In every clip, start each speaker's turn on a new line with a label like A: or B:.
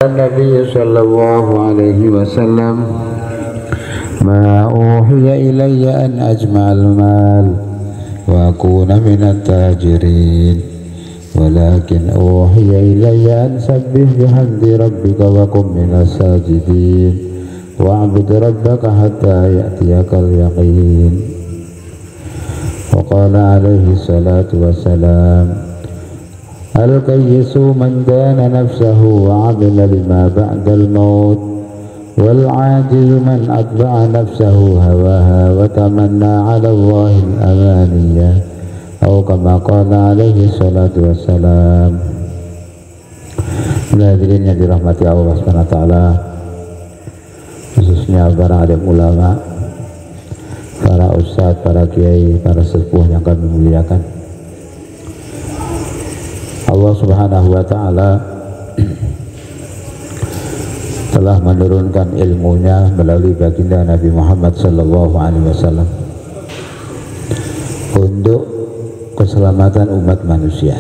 A: النبي صلى الله عليه وسلم ما أوحي إلي أن أجمع المال وأكون من التاجرين ولكن أوحي إلي أن سبح بحمد ربك وكن من الساجدين واعبد ربك حتى يأتيك اليقين. وقال عليه الصلاة والسلام الكيس من دان نفسه وعمل لما بعد الموت والعاجز من أتبع نفسه هواها وتمنى على الله الأمانية أو كما قال عليه الصلاة والسلام. Hadirin yang dirahmati Allah SWT, khususnya para alim ulama, para ustadz, para kiai, para sepuh yang kami muliakan. Allah Subhanahu wa Ta'ala telah menurunkan ilmunya melalui baginda Nabi Muhammad sallallahu alaihi wasallam untuk keselamatan umat manusia,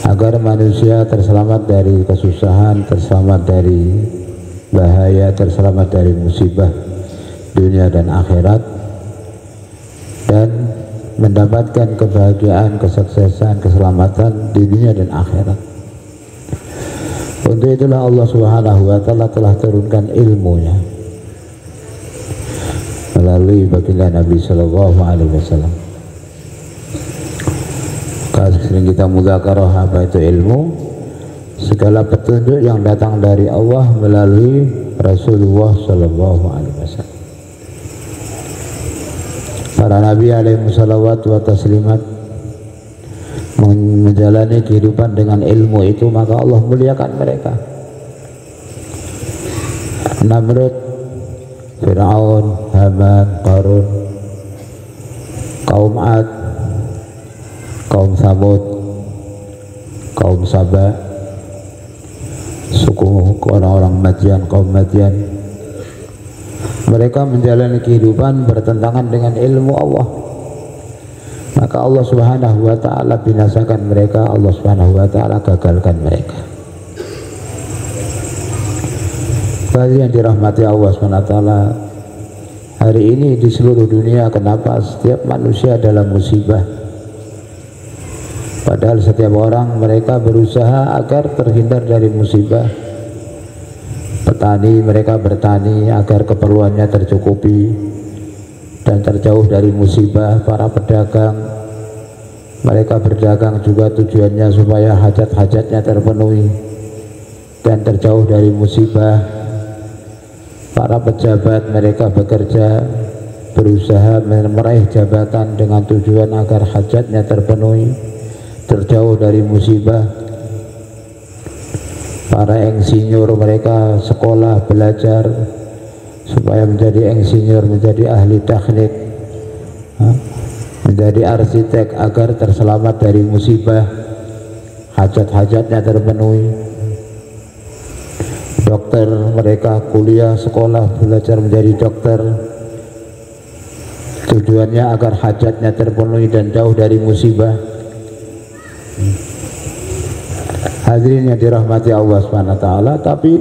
A: agar manusia terselamat dari kesusahan, terselamat dari bahaya, terselamat dari musibah dunia dan akhirat, dan mendapatkan kebahagiaan, kesuksesan, keselamatan di dunia dan akhirat. Untuk itulah Allah Subhanahu wa Ta'ala telah turunkan ilmunya melalui baginda Nabi sallallahu alaihi wasallam. Kalau sering kita mudzakarah apa itu ilmu, segala petunjuk yang datang dari Allah melalui Rasulullah sallallahu alaihi wasallam. Para nabi alaihi salawat wa taslimat menjalani kehidupan dengan ilmu itu, maka Allah muliakan mereka. Namrud, Fir'aun, Haman, Qarun, kaum Ad, kaum Samud, kaum Saba, suku orang-orang Madian, kaum Madian, mereka menjalani kehidupan bertentangan dengan ilmu Allah, maka Allah Subhanahu wa Ta'ala binasakan mereka, Allah Subhanahu wa Ta'ala gagalkan mereka. Bagi yang dirahmati Allah Subhanahu wa Ta'ala, hari ini di seluruh dunia, kenapa setiap manusia dalam musibah? Padahal setiap orang mereka berusaha agar terhindar dari musibah. Petani, mereka bertani agar keperluannya tercukupi dan terjauh dari musibah. Para pedagang, mereka berdagang juga tujuannya supaya hajat-hajatnya terpenuhi dan terjauh dari musibah. Para pejabat, mereka bekerja berusaha meraih jabatan dengan tujuan agar hajatnya terpenuhi, terjauh dari musibah. Para insinyur, mereka sekolah belajar supaya menjadi insinyur, menjadi ahli teknik, menjadi arsitek agar terselamat dari musibah, hajat-hajatnya terpenuhi. Dokter, mereka kuliah, sekolah, belajar menjadi dokter, tujuannya agar hajatnya terpenuhi dan jauh dari musibah. Hadirin yang dirahmati Allah Subhanahu wa Ta'ala, tapi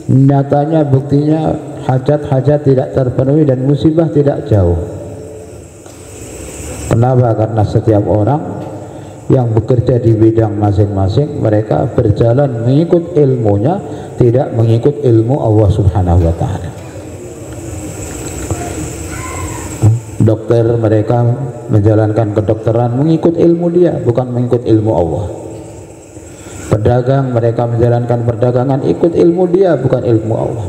A: nyatanya buktinya hajat-hajat tidak terpenuhi dan musibah tidak jauh. Kenapa? Karena setiap orang yang bekerja di bidang masing-masing, mereka berjalan mengikut ilmunya, tidak mengikut ilmu Allah Subhanahu wa Ta'ala. Dokter, mereka menjalankan kedokteran mengikut ilmu dia, bukan mengikut ilmu Allah. Pedagang, mereka menjalankan perdagangan ikut ilmu dia, bukan ilmu Allah.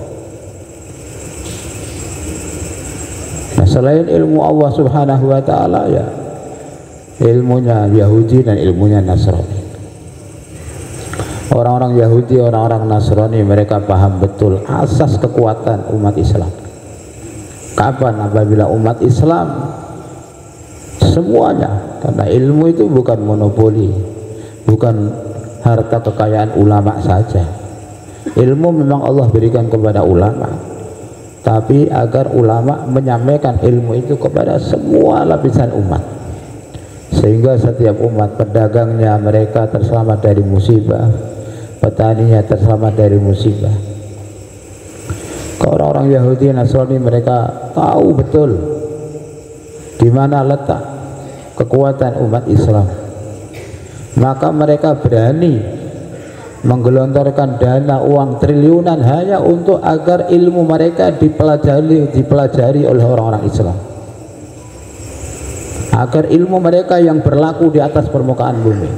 A: Nah, selain ilmu Allah Subhanahu wa Ta'ala, ya ilmunya Yahudi dan ilmunya Nasrani. Orang-orang Yahudi, orang-orang Nasrani, mereka paham betul asas kekuatan umat Islam. Kapan? Apabila umat Islam semuanya, karena ilmu itu bukan monopoli, bukan harta kekayaan ulama saja. Ilmu memang Allah berikan kepada ulama, tapi agar ulama menyampaikan ilmu itu kepada semua lapisan umat, sehingga setiap umat, pedagangnya mereka terselamat dari musibah, petaninya terselamat dari musibah. Kalau orang Yahudi Nasrani mereka tahu betul di mana letak kekuatan umat Islam, maka mereka berani menggelontorkan dana uang triliunan hanya untuk agar ilmu mereka dipelajari oleh orang-orang Islam, agar ilmu mereka yang berlaku di atas permukaan bumi,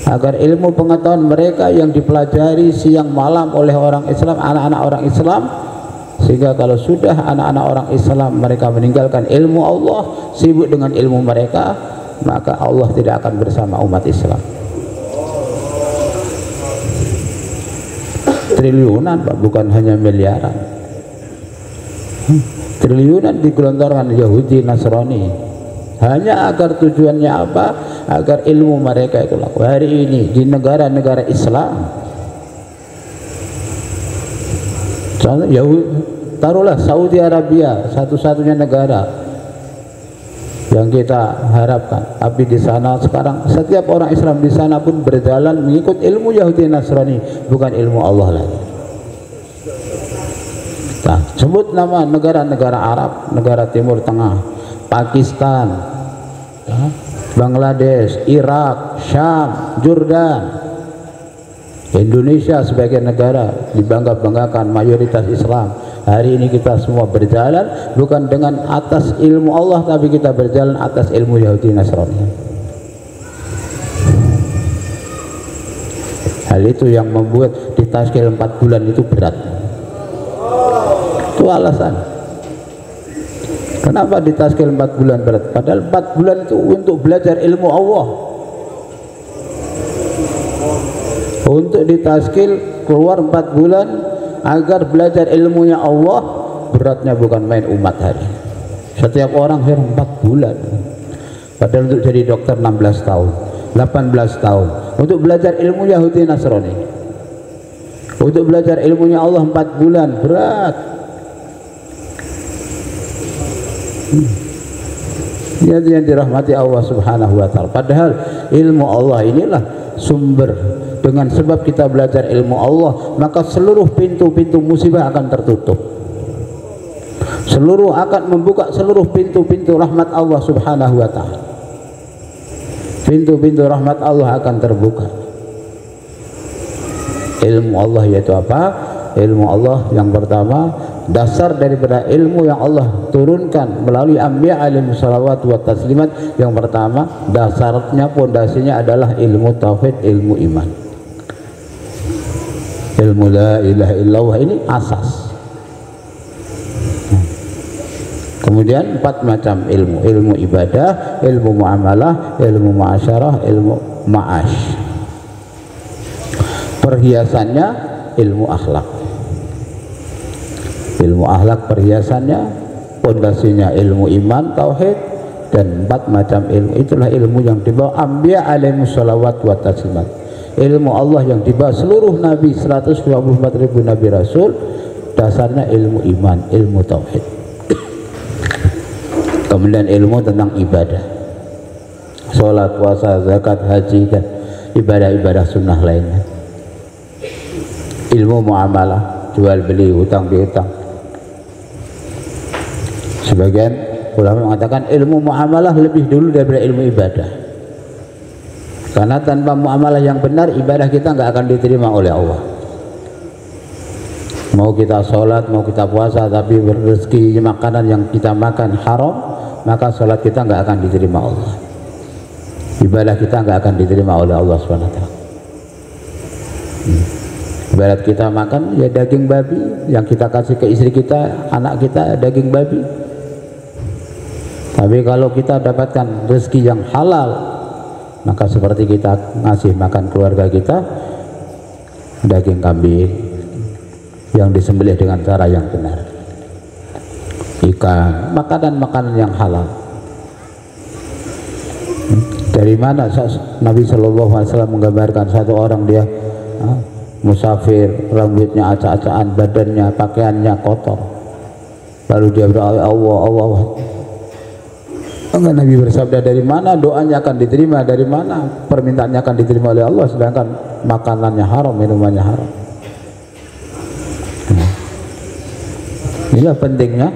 A: agar ilmu pengetahuan mereka yang dipelajari siang malam oleh orang Islam, anak-anak orang Islam, sehingga kalau sudah anak-anak orang Islam mereka meninggalkan ilmu Allah, sibuk dengan ilmu mereka, maka Allah tidak akan bersama umat Islam. Triliunan Pak, bukan hanya miliaran. Triliunan digelontorkan Yahudi Nasrani hanya agar tujuannya apa? Agar ilmu mereka itu laku. Hari ini di negara-negara Islam, contoh taruhlah Saudi Arabia, satu-satunya negara yang kita harapkan, tapi di sana sekarang setiap orang Islam di sana pun berjalan mengikut ilmu Yahudi Nasrani, bukan ilmu Allah lagi. Nah, sebut nama negara-negara Arab, negara Timur Tengah, Pakistan, Bangladesh, Irak, Syam, Jordan, Indonesia sebagai negara dibangga-banggakan mayoritas Islam. Hari ini kita semua berjalan bukan dengan atas ilmu Allah, tapi kita berjalan atas ilmu Yahudi Nasrani. Hal itu yang membuat ditaskil 4 bulan itu berat. Itu alasan kenapa ditaskil 4 bulan berat, padahal 4 bulan itu untuk belajar ilmu Allah. Untuk ditaskil keluar 4 bulan agar belajar ilmunya Allah, beratnya bukan main umat hari. Setiap orang 4 bulan, padahal untuk jadi dokter 16 tahun 18 tahun, untuk belajar ilmu Yahudi Nasrani, untuk belajar ilmunya Allah 4 bulan, berat. Yang dirahmati Allah Subhanahu wa ta'ala. Padahal ilmu Allah inilah sumber. Dengan sebab kita belajar ilmu Allah, maka seluruh pintu-pintu musibah akan tertutup. Akan membuka seluruh pintu-pintu rahmat Allah Subhanahu wa ta'ala. Pintu-pintu rahmat Allah akan terbuka. Ilmu Allah yaitu apa? Ilmu Allah yang pertama, dasar daripada ilmu yang Allah turunkan melalui anbiya alaihi salawat wa taslimat. Yang pertama, dasarnya, pondasinya adalah ilmu tauhid, ilmu iman. Ilmu la ilaha illallah ini asas. Kemudian 4 macam ilmu: ilmu ibadah, ilmu muamalah, ilmu muasyarah, ilmu ma'ash. Perhiasannya ilmu akhlak. Ilmu akhlak perhiasannya, pondasinya ilmu iman, tauhid, dan 4 macam ilmu. Itulah ilmu yang dibawa anbiya alaihi salawat wa taslimat. Ilmu Allah yang dibawa seluruh nabi, 124.000 nabi rasul, dasarnya ilmu iman, ilmu tauhid. Kemudian ilmu tentang ibadah, sholat, puasa, zakat, haji, dan ibadah-ibadah sunnah lainnya. Ilmu muamalah, jual beli, hutang piutang. Sebagian ulama mengatakan ilmu muamalah lebih dulu daripada ilmu ibadah, karena tanpa muamalah yang benar, ibadah kita nggak akan diterima oleh Allah. Mau kita sholat, mau kita puasa, tapi rezeki makanan yang kita makan haram, maka sholat kita nggak akan diterima Allah. Ibadah kita nggak akan diterima oleh Allah SWT. Ibarat kita makan ya daging babi, yang kita kasih ke istri kita, anak kita, daging babi. Tapi kalau kita dapatkan rezeki yang halal, maka seperti kita ngasih makan keluarga kita daging kambing yang disembelih dengan cara yang benar, ikan, makanan-makanan yang halal. Dari mana Nabi Shallallahu Alaihi Wasallam menggambarkan satu orang dia musafir, rambutnya acak-acakan, badannya, pakaiannya kotor, lalu dia berdoa, Allah Enggak, Nabi bersabda, dari mana doanya akan diterima, dari mana permintaannya akan diterima oleh Allah, sedangkan makanannya haram, minumannya haram. Inilah pentingnya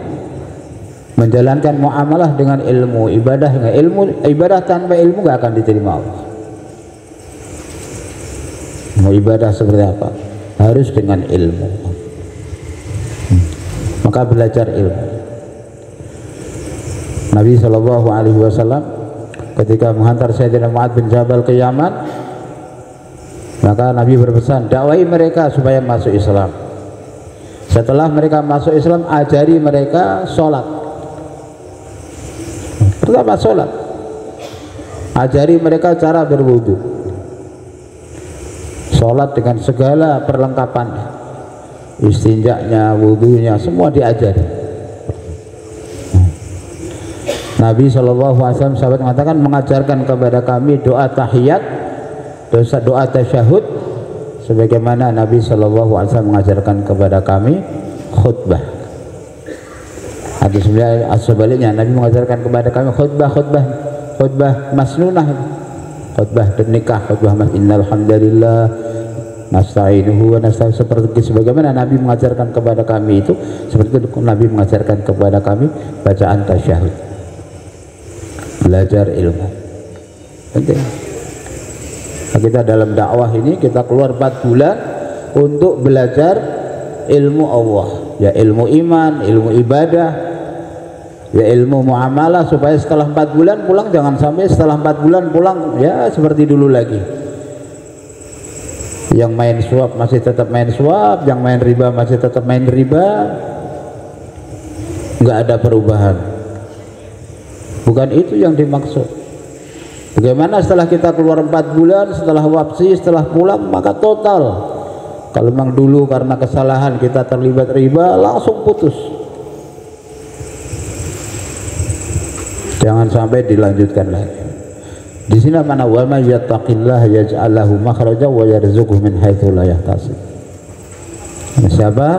A: menjalankan muamalah dengan ilmu, ibadah dengan ilmu. Ibadah tanpa ilmu gak akan diterima Allah. Mau ibadah seperti apa? Harus dengan ilmu. Maka belajar ilmu. Nabi SAW ketika menghantar Sayyidina Mu'adz bin Jabal ke Yaman, maka Nabi berpesan, dakwai mereka supaya masuk Islam. Setelah mereka masuk Islam, ajari mereka sholat. Pertama sholat, ajari mereka cara berwudu. Sholat dengan segala perlengkapannya, istinjaknya, wudunya, semua diajari. Nabi SAW sahabat mengatakan, mengajarkan kepada kami doa tahiyat, doa tasyahud, sebagaimana Nabi SAW mengajarkan kepada kami khutbah. Atau sebaliknya, Nabi mengajarkan kepada kami khutbah masnunah, khutbah nikah, khutbah innal hamdalillah nasta'inuhu wa nasta'in, seperti sebagaimana Nabi mengajarkan kepada kami itu, seperti itu Nabi mengajarkan kepada kami bacaan tasyahud. Belajar ilmu penting. Kita dalam dakwah ini kita keluar 4 bulan untuk belajar ilmu Allah, ya ilmu iman, ilmu ibadah, ya ilmu muamalah, supaya setelah 4 bulan pulang jangan sampai setelah 4 bulan pulang ya seperti dulu lagi. Yang main suap masih tetap main suap, yang main riba masih tetap main riba, nggak ada perubahan. Bukan itu yang dimaksud. Bagaimana setelah kita keluar 4 bulan, setelah wabsi, setelah pulang, maka total. Kalau memang dulu karena kesalahan kita terlibat riba, langsung putus. Jangan sampai dilanjutkan lagi. Di sini mana wa may yattaqillaha yaj'al lahu makhraja wa yarzuqhu min haitsu la yahtasib. Siapa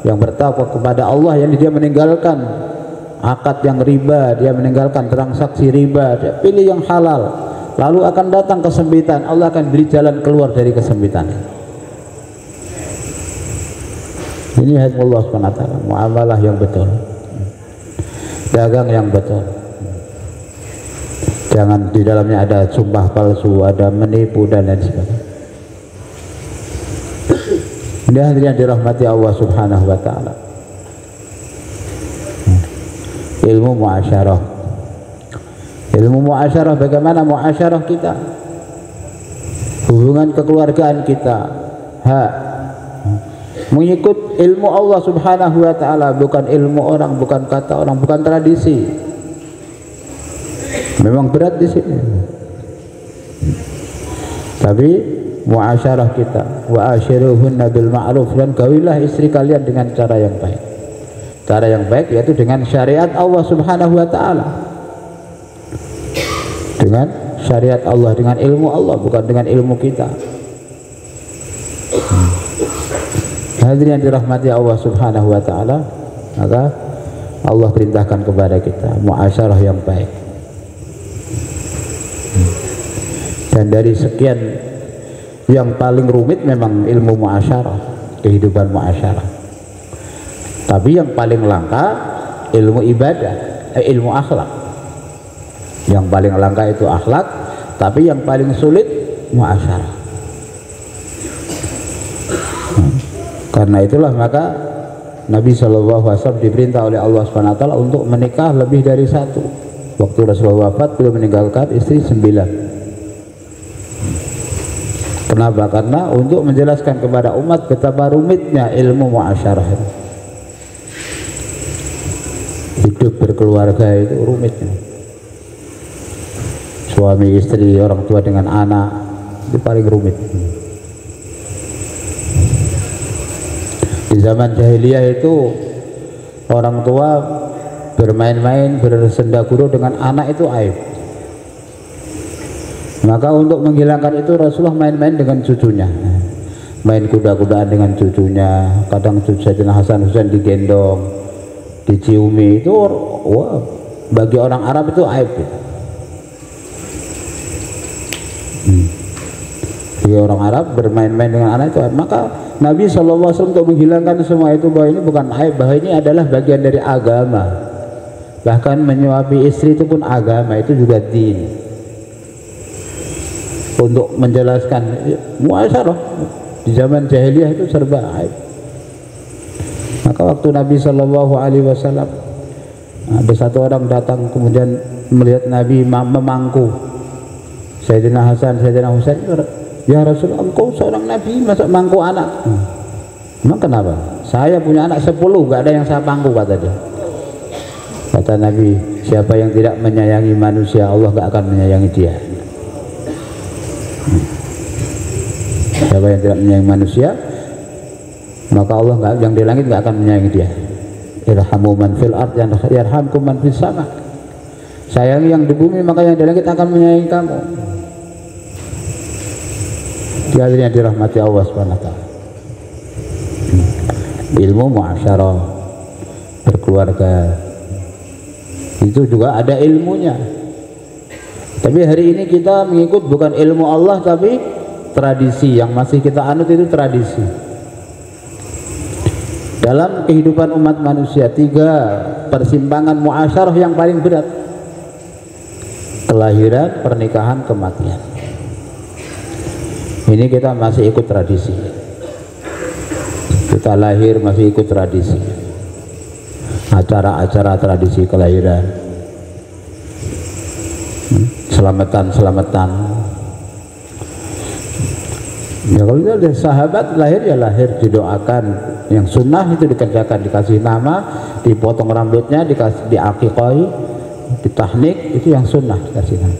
A: yang bertakwa kepada Allah, yang dia meninggalkan akad yang riba, dia meninggalkan transaksi riba, dia pilih yang halal, lalu akan datang kesempitan, Allah akan beri jalan keluar dari kesempitan. Ini Allah SWT, muamalah yang betul, dagang yang betul, jangan di dalamnya ada sumpah palsu, ada menipu dan lain sebagainya. Ini hadirin dirahmati Allah Subhanahu wa ta'ala. Ilmu muasyarah. Ilmu muasyarah, bagaimana muasyarah kita, hubungan kekeluargaan kita, mengikut ilmu Allah Subhanahu wa ta'ala, bukan ilmu orang, bukan kata orang, bukan tradisi. Memang berat di sini, tapi muasyarah kita, wa ashiruhunna bil ma'ruf, dan gawilah istri kalian dengan cara yang baik. Cara yang baik yaitu dengan syariat Allah Subhanahu wa ta'ala, dengan syariat Allah, dengan ilmu Allah, bukan dengan ilmu kita. Hadirin yang dirahmati Allah Subhanahu wa ta'ala, maka Allah perintahkan kepada kita muasyarah yang baik. Dan dari sekian, yang paling rumit memang ilmu muasyarah, kehidupan muasyarah. Tapi yang paling langka ilmu ibadah, ilmu akhlak. Yang paling langka itu akhlak, tapi yang paling sulit muasyarah. Karena itulah maka Nabi SAW diperintah oleh Allah SWT untuk menikah lebih dari 1. Waktu Rasulullah wafat, beliau meninggalkan istri 9. Kenapa? Karena untuk menjelaskan kepada umat betapa rumitnya ilmu muasyarah itu. Hidup berkeluarga itu rumitnya. Suami istri, orang tua dengan anak, itu paling rumit. Di zaman jahiliyah itu orang tua bermain-main, bersendaguru dengan anak itu aib. Maka untuk menghilangkan itu Rasulullah main-main dengan cucunya, main kuda-kudaan dengan cucunya. Kadang cucu Sayyidina Hasan Husain digendong, diciumi, itu wah, Bagi orang Arab itu aib. Bagi orang Arab bermain-main dengan anak itu aib. Maka Nabi SAW untuk menghilangkan semua itu, bahwa ini bukan aib, bahwa ini adalah bagian dari agama. Bahkan menyuapi istri itu pun agama, itu juga din. Untuk menjelaskan muasyarah di zaman jahiliyah itu serba aib. Maka waktu Nabi SAW, ada satu orang datang kemudian melihat Nabi memangku Sayyidina Hasan, Sayyidina Husain, ya Rasulullah, engkau seorang Nabi masa mangku anak? Emang kenapa? Saya punya anak 10, gak ada yang saya pangku, kata dia. Kata Nabi, siapa yang tidak menyayangi manusia, Allah gak akan menyayangi dia. Siapa yang tidak menyayangi manusia, maka Allah yang di langit gak akan menyayangi dia. Irhamu man fil ard yarhamkum man fis sama. Sayangi yang di bumi, maka yang di langit akan menyayangi kamu. Hadirin yang dirahmati Allah SWT, ilmu muasyarah berkeluarga itu juga ada ilmunya. Tapi hari ini kita mengikut bukan ilmu Allah, tapi tradisi. Yang masih kita anut itu tradisi. Dalam kehidupan umat manusia, 3 persimpangan muasyarah yang paling berat: kelahiran, pernikahan, kematian. Ini kita masih ikut tradisi. Kita lahir masih ikut tradisi, acara-acara tradisi kelahiran, selamatan. Ya kalau itu ada sahabat lahir, ya lahir didoakan. Yang sunnah itu dikerjakan, dikasih nama, dipotong rambutnya, dikasih diakikoi, ditahnik, itu yang sunnah dikasih nama.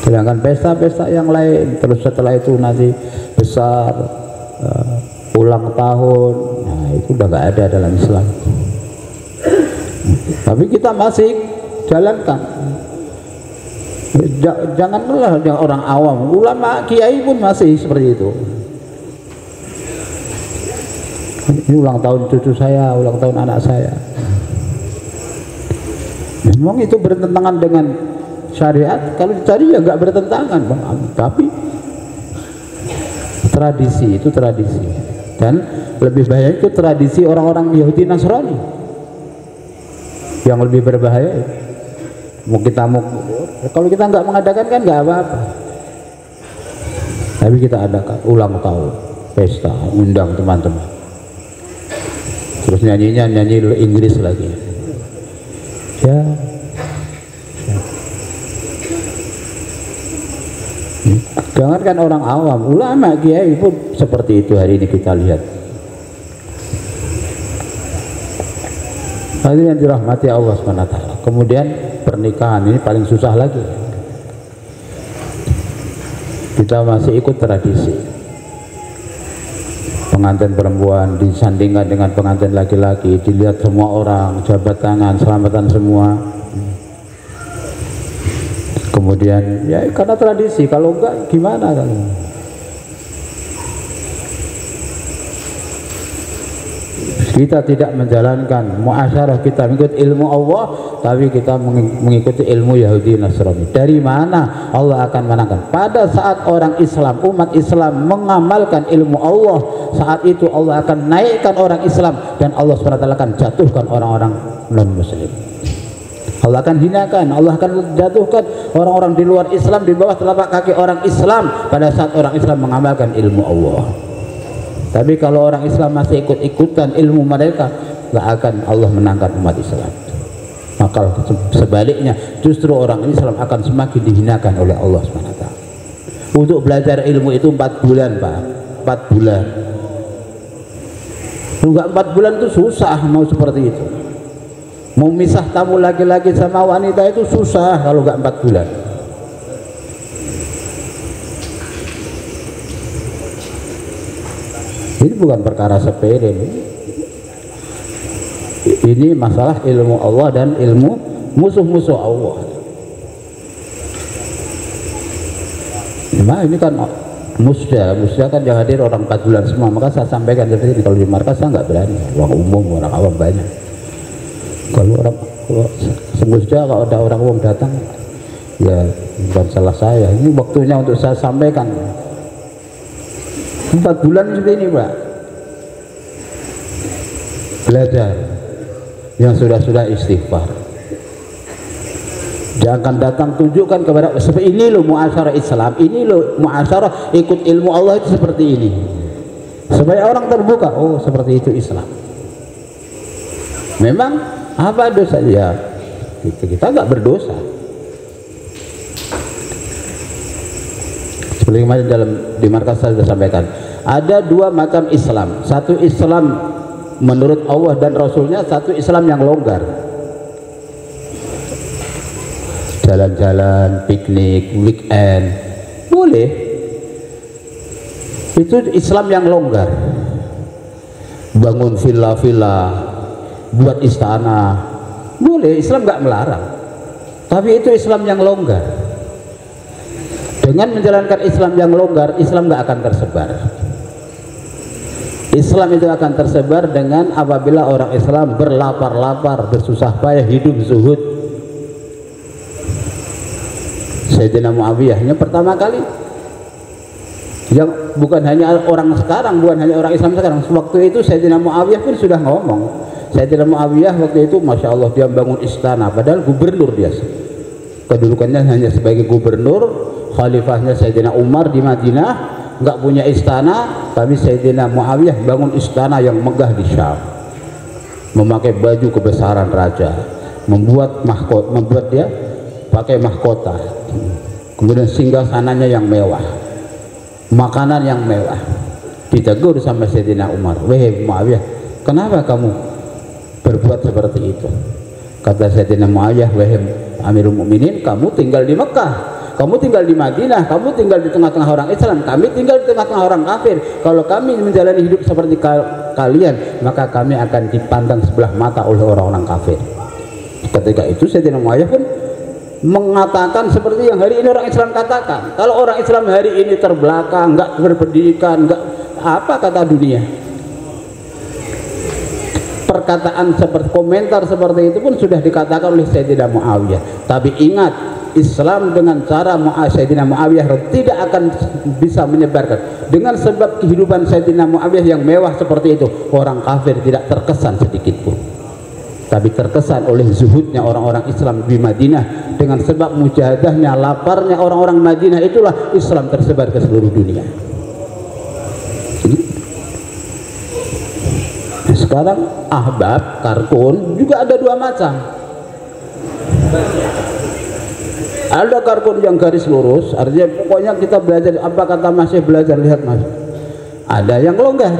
A: Sedangkan pesta-pesta yang lain, terus setelah itu nanti besar, ulang tahun, nah itu udah gak ada dalam Islam. Tapi kita masih jalankan. Janganlah orang awam, ulama kiai pun masih seperti itu. Ini ulang tahun cucu saya, ulang tahun anak saya. Memang itu bertentangan dengan syariat. Kalau dicari ya nggak bertentangan, Bang. Tapi tradisi itu tradisi, dan lebih bahaya itu tradisi orang-orang Yahudi Nasrani yang lebih berbahaya. Kalau kita nggak mengadakan kan nggak apa-apa, tapi kita adakan ulang tahun, pesta, undang teman-teman, terus nyanyi Inggris lagi, ya. Jangankan orang awam, ulama kiai pun seperti itu hari ini kita lihat. Hadirin yang dirahmati Allah SWT. Kemudian pernikahan ini paling susah lagi. Kita masih ikut tradisi. Pengantin perempuan disandingkan dengan pengantin laki-laki, dilihat semua orang, jabat tangan, selamatan semua. Kemudian ya karena tradisi, kalau enggak gimana kan? Kita tidak menjalankan muasyarah, kita mengikut ilmu Allah, tapi kita mengikuti ilmu Yahudi Nasrani. Dari mana Allah akan menangkan? Pada saat orang Islam, umat Islam mengamalkan ilmu Allah, saat itu Allah akan naikkan orang Islam, dan Allah SWT akan jatuhkan orang-orang non-muslim. Allah akan hinakan, Allah akan jatuhkan orang-orang di luar Islam di bawah telapak kaki orang Islam pada saat orang Islam mengamalkan ilmu Allah. Tapi kalau orang Islam masih ikut-ikutan ilmu mereka, gak akan Allah menangkan umat Islam. Maka sebaliknya, justru orang Islam akan semakin dihinakan oleh Allah SWT. Untuk belajar ilmu itu 4 bulan, Pak. 4 bulan. Enggak 4 bulan itu susah mau seperti itu. Mau misah tamu laki-laki sama wanita itu susah kalau enggak 4 bulan. Ini bukan perkara sepele. Ini masalah ilmu Allah dan ilmu musuh-musuh Allah. Nah, ini kan musda kan yang hadir orang 4 bulan semua. Maka saya sampaikan seperti ini, kalau di markas saya nggak berani. Orang umum, orang awam banyak. Kalau Semestinya kalau ada orang umum datang, ya bukan salah saya, ini waktunya untuk saya sampaikan. 4 bulan seperti ini Pak, belajar yang sudah istighfar. Jangan datang tunjukkan kepada seperti ini loh muasyarah Islam, ini loh muasyarah ikut ilmu Allah itu seperti ini, supaya orang terbuka, oh seperti itu Islam. Memang apa dosa dia? Kita nggak berdosa. Seperti kemarin di markas saya sudah sampaikan, ada 2 macam Islam. Satu Islam menurut Allah dan Rasulnya, satu Islam yang longgar. Jalan-jalan, piknik, weekend, boleh. Itu Islam yang longgar. Bangun villa-villa, buat istana, boleh. Islam nggak melarang. Tapi itu Islam yang longgar. Dengan menjalankan Islam yang longgar, Islam nggak akan tersebar. Islam itu akan tersebar dengan apabila orang Islam berlapar-lapar, bersusah payah, hidup zuhud. Sayyidina Muawiyah yang pertama kali, yang bukan hanya orang sekarang, bukan hanya orang Islam sekarang, waktu itu Sayyidina Muawiyah pun sudah ngomong. Sayyidina Muawiyah waktu itu Masya Allah dia bangun istana, padahal gubernur dia, kedudukannya hanya sebagai gubernur. Khalifahnya Sayyidina Umar di Madinah, nggak punya istana, tapi Sayyidina Muawiyah bangun istana yang megah di Syam, memakai baju kebesaran raja, membuat dia pakai mahkota, kemudian singgasananya yang mewah, makanan yang mewah. Ditegur sama Sayyidina Umar, wahai Muawiyah, kenapa kamu berbuat seperti itu? Kata Sayyidina Muawiyah, wahai Amirul Mukminin, kamu tinggal di Mekah, kamu tinggal di Madinah, kamu tinggal di tengah-tengah orang Islam, kami tinggal di tengah-tengah orang kafir. Kalau kami menjalani hidup seperti kalian, maka kami akan dipandang sebelah mata oleh orang-orang kafir. Ketika itu Sayyidina Muawiyah pun mengatakan seperti yang hari ini orang Islam katakan. Kalau orang Islam hari ini terbelakang, nggak berpendidikan, nggak apa kata dunia. Perkataan seperti komentar seperti itu pun sudah dikatakan oleh Sayyidina Muawiyah. Tapi ingat, Islam dengan cara Sayyidina Muawiyah tidak akan bisa menyebarkan. Dengan sebab kehidupan Sayyidina Muawiyah yang mewah seperti itu, orang kafir tidak terkesan sedikit pun, tapi terkesan oleh zuhudnya orang-orang Islam di Madinah. Dengan sebab mujahadahnya, laparnya orang-orang Madinah, itulah Islam tersebar ke seluruh dunia. Sekarang ahbab, karkun juga ada 2 macam. Ada karkun yang garis lurus, artinya pokoknya kita belajar apa kata masih belajar, lihat mas. Ada yang longgar,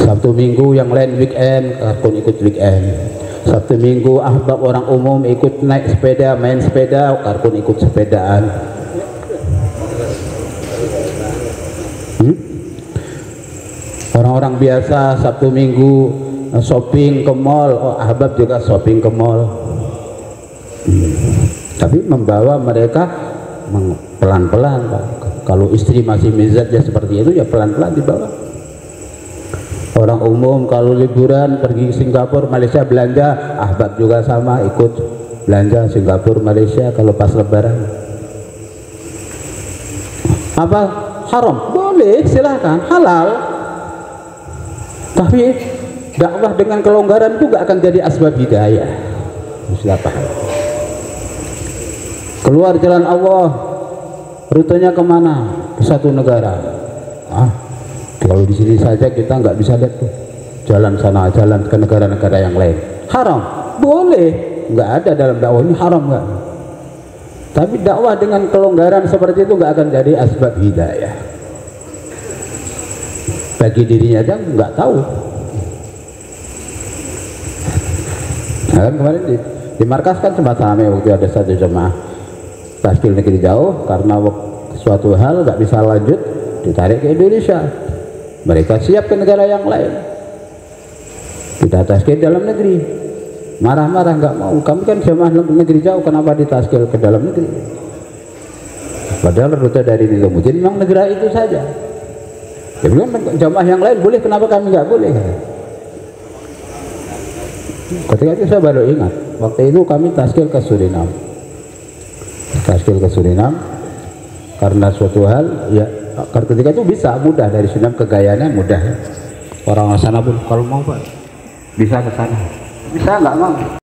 A: Sabtu Minggu, yang lain weekend, karkun ikut weekend. Sabtu Minggu ahbab orang umum ikut naik sepeda, main sepeda, karkun ikut sepedaan. Orang-orang biasa Sabtu Minggu shopping ke mall, oh, ahbab juga shopping ke mall. Tapi membawa mereka pelan-pelan Pak. Kalau istri masih mizatnya seperti itu, ya pelan-pelan dibawa. Orang umum kalau liburan pergi ke Singapura, Malaysia belanja, ahbab juga sama ikut belanja Singapura, Malaysia kalau pas lebaran. Apa haram? Boleh, silahkan, halal. Tapi dakwah dengan kelonggaran itu gak akan jadi asbab hidayah. Sudah paham? Keluar jalan Allah, rutenya kemana? Ke satu negara. Kalau di sini saja kita nggak bisa lihat tuh jalan sana, jalan ke negara-negara yang lain. Haram? Boleh, nggak ada dalam dakwah ini haram nggak. Tapi dakwah dengan kelonggaran seperti itu nggak akan jadi asbab hidayah. Bagi dirinya aja nggak tahu. Nah, kan kemarin di markas kan sempat ramai waktu ada satu jemaah taskil negeri jauh, karena suatu hal nggak bisa lanjut, ditarik ke Indonesia. Mereka siap ke negara yang lain, kita taskil dalam negeri. Marah-marah nggak mau, kami kan jemaah negeri jauh, kenapa ditaskil ke dalam negeri? Padahal rute dari Nizamuddin memang negara itu saja. Ya bilang jemaah yang lain boleh, kenapa kami nggak boleh? Ketika itu saya baru ingat, waktu itu kami taskil ke Suriname. Karena suatu hal ya, ketika itu bisa mudah dari Suriname ke Guyana mudah. Orang sana pun kalau mau Pak bisa ke sana, bisa nggak mau.